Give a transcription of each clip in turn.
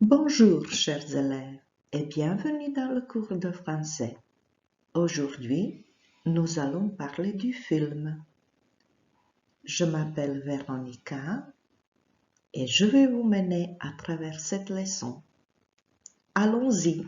Bonjour chers élèves et bienvenue dans le cours de français. Aujourd'hui, nous allons parler du film. Je m'appelle Véronica et je vais vous mener à travers cette leçon. Allons-y!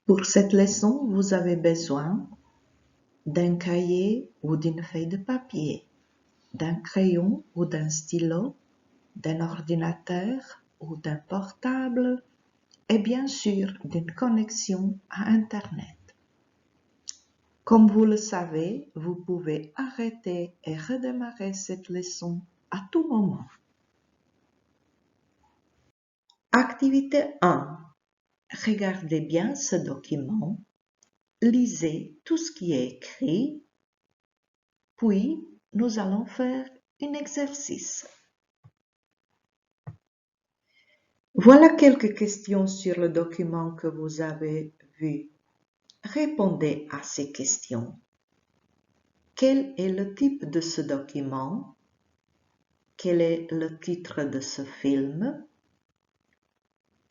Pour cette leçon, vous avez besoin d'un cahier ou d'une feuille de papier, d'un crayon ou d'un stylo, d'un ordinateur ou d'un portable et bien sûr d'une connexion à Internet. Comme vous le savez, vous pouvez arrêter et redémarrer cette leçon à tout moment. Activité 1. Regardez bien ce document, lisez tout ce qui est écrit, puis nous allons faire un exercice. Voilà quelques questions sur le document que vous avez vu. Répondez à ces questions. Quel est le type de ce document? Quel est le titre de ce film?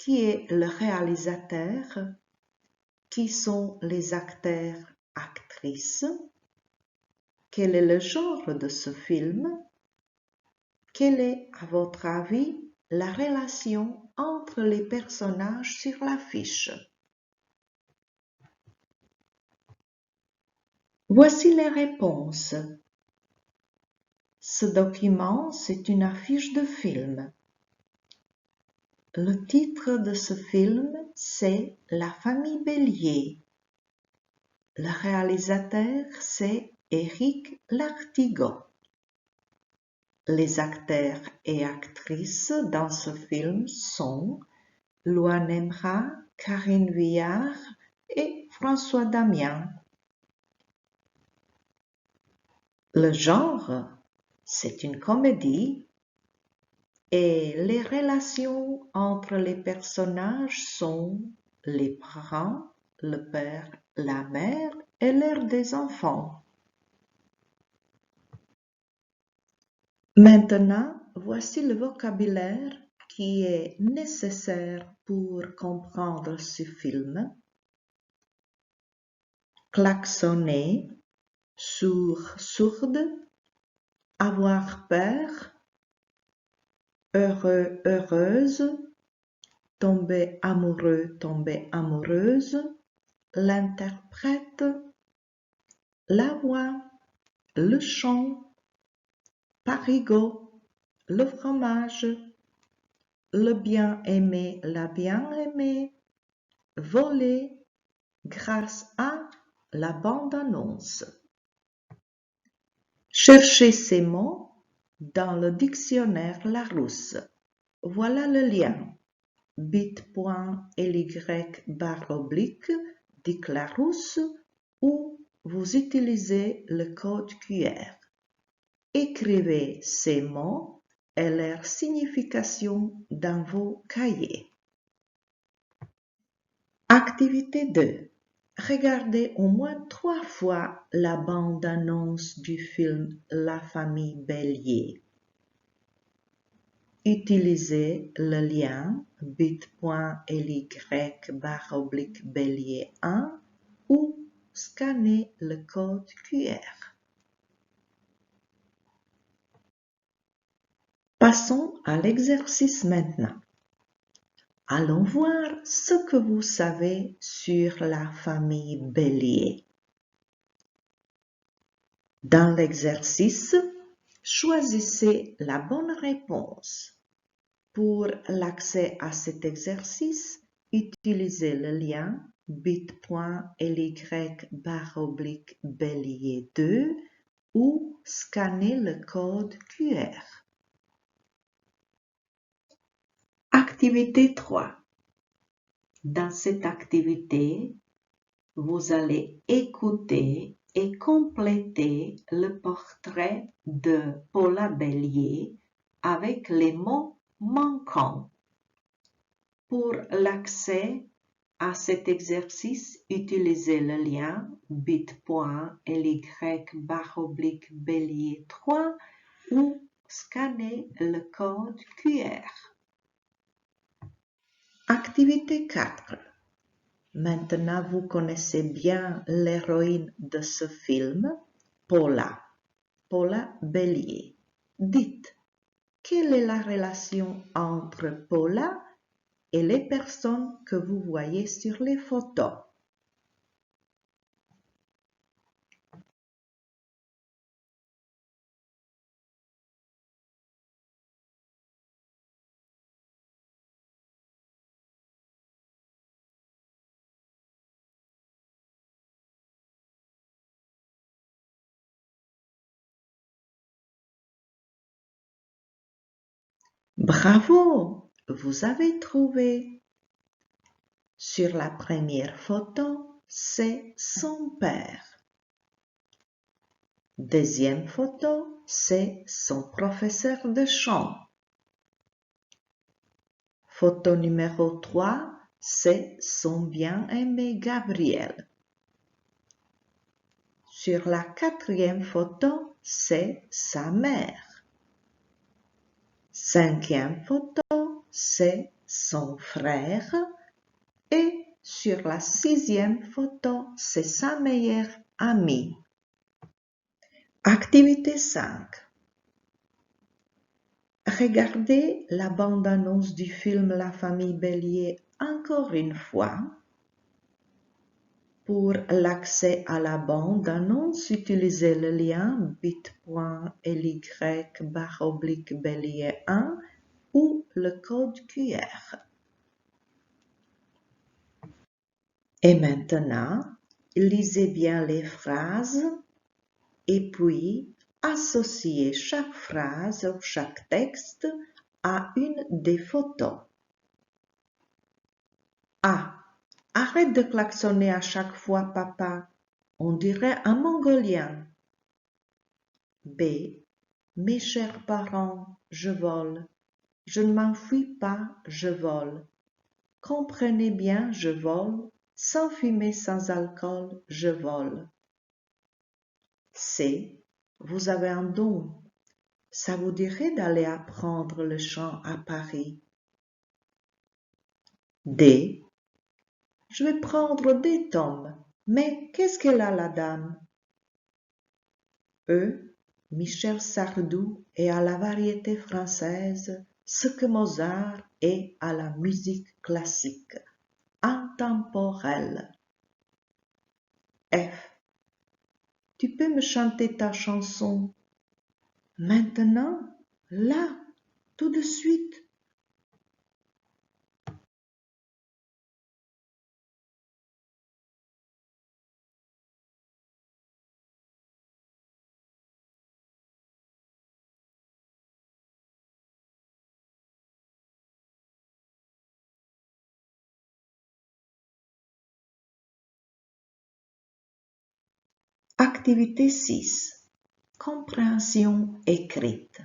Qui est le réalisateur? Qui sont les acteurs, actrices? Quel est le genre de ce film? Quelle est, à votre avis, la relation entre les personnages sur l'affiche? Voici les réponses. Ce document, c'est une affiche de film. Le titre de ce film, c'est La famille Bélier. Le réalisateur, c'est Éric Lartigot. Les acteurs et actrices dans ce film sont Louane Emra, Karine Viard et François Damiens. Le genre, c'est une comédie et les relations entre les personnages sont les parents, le père, la mère et l'air des enfants. Maintenant, voici le vocabulaire qui est nécessaire pour comprendre ce film. Klaxonner, sourd, sourde, avoir peur, heureux, heureuse, tomber amoureux, tomber amoureuse, l'interprète, la voix, le chant, parigot, le fromage, le bien-aimé, la bien-aimée, voler, grâce à la bande-annonce. Cherchez ces mots dans le dictionnaire Larousse. Voilà le lien. bit.ly// dit Larousse ou vous utilisez le code QR. Écrivez ces mots et leur signification dans vos cahiers. Activité 2. Regardez au moins 3 fois la bande-annonce du film La famille Bélier. Utilisez le lien bit.ly// Bélier 1 ou scannez le code QR. Passons à l'exercice maintenant. Allons voir ce que vous savez sur la famille Bélier. Dans l'exercice, choisissez la bonne réponse. Pour l'accès à cet exercice, utilisez le lien bit.ly// Bélier 2 ou scannez le code QR. Activité 3. Dans cette activité, vous allez écouter et complétez le portrait de Paula Bélier avec les mots manquants. Pour l'accès à cet exercice, utilisez le lien bit.ly/bélier3 ou scannez le code QR. Activité 4. Maintenant, vous connaissez bien l'héroïne de ce film, Paula Bélier. Dites, quelle est la relation entre Paula et les personnes que vous voyez sur les photos? Bravo, vous avez trouvé. Sur la première photo, c'est son père. Deuxième photo, c'est son professeur de chant. Photo numéro 3, c'est son bien-aimé Gabriel. Sur la quatrième photo, c'est sa mère. Cinquième photo, c'est son frère. Et sur la sixième photo, c'est sa meilleure amie. Activité 5. Regardez la bande-annonce du film La famille Bélier encore une fois. Pour l'accès à la bande-annonce, utilisez le lien bit.ly/bélier1 ou le code QR. Et maintenant, lisez bien les phrases et puis associez chaque phrase ou chaque texte à une des photos. A. Arrête de klaxonner à chaque fois, papa. On dirait un Mongolien. B. Mes chers parents, je vole. Je ne m'enfuis pas, je vole. Comprenez bien, je vole. Sans fumée, sans alcool, je vole. C. Vous avez un don. Ça vous dirait d'aller apprendre le chant à Paris. D. Je vais prendre des tomes. Mais qu'est-ce qu'elle a, la dame? E. Michel Sardou est à la variété française ce que Mozart est à la musique classique, intemporelle. F. Tu peux me chanter ta chanson maintenant, là, tout de suite? Activité 6. Compréhension écrite.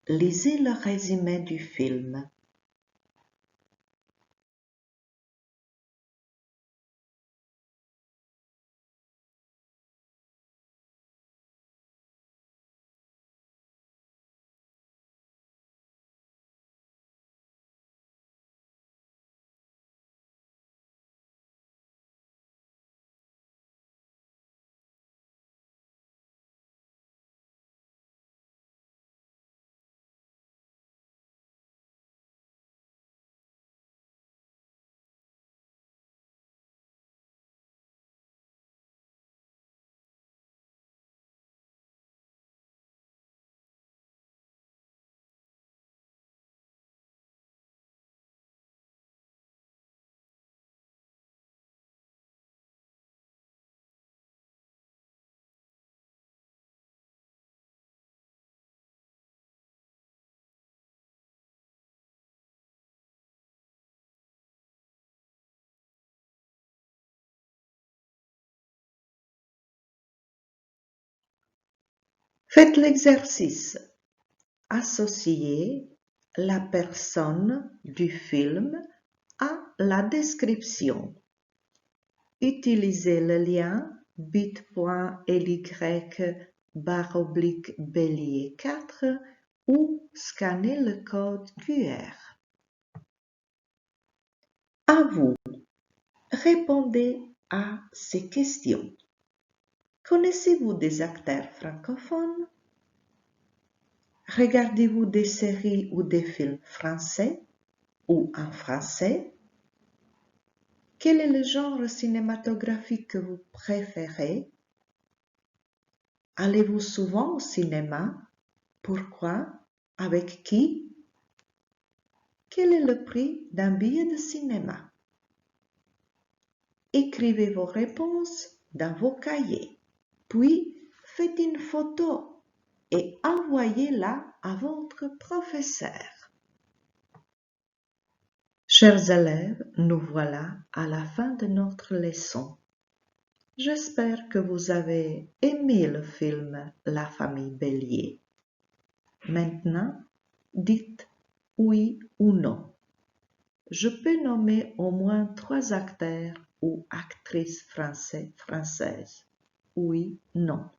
Lisez le résumé du film. Faites l'exercice. Associez la personne du film à la description. Utilisez le lien bit.ly/bélier 4 ou scannez le code QR. À vous, répondez à ces questions. Connaissez-vous des acteurs francophones? Regardez-vous des séries ou des films français ou en français? Quel est le genre cinématographique que vous préférez? Allez-vous souvent au cinéma? Pourquoi? Avec qui? Quel est le prix d'un billet de cinéma? Écrivez vos réponses dans vos cahiers, puis faites une photo et envoyez-la à votre professeur. Chers élèves, nous voilà à la fin de notre leçon. J'espère que vous avez aimé le film La famille Bélier. Maintenant, dites oui ou non. Je peux nommer au moins 3 acteurs ou actrices françaises. Oui, non.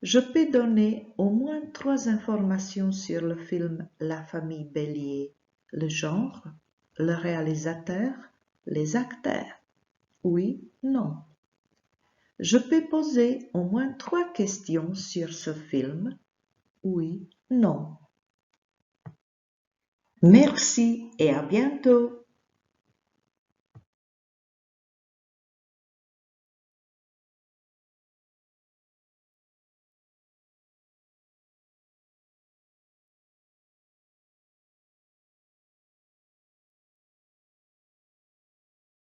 Je peux donner au moins 3 informations sur le film La famille Bélier, le genre, le réalisateur, les acteurs. Oui, non. Je peux poser au moins 3 questions sur ce film. Oui, non. Merci et à bientôt.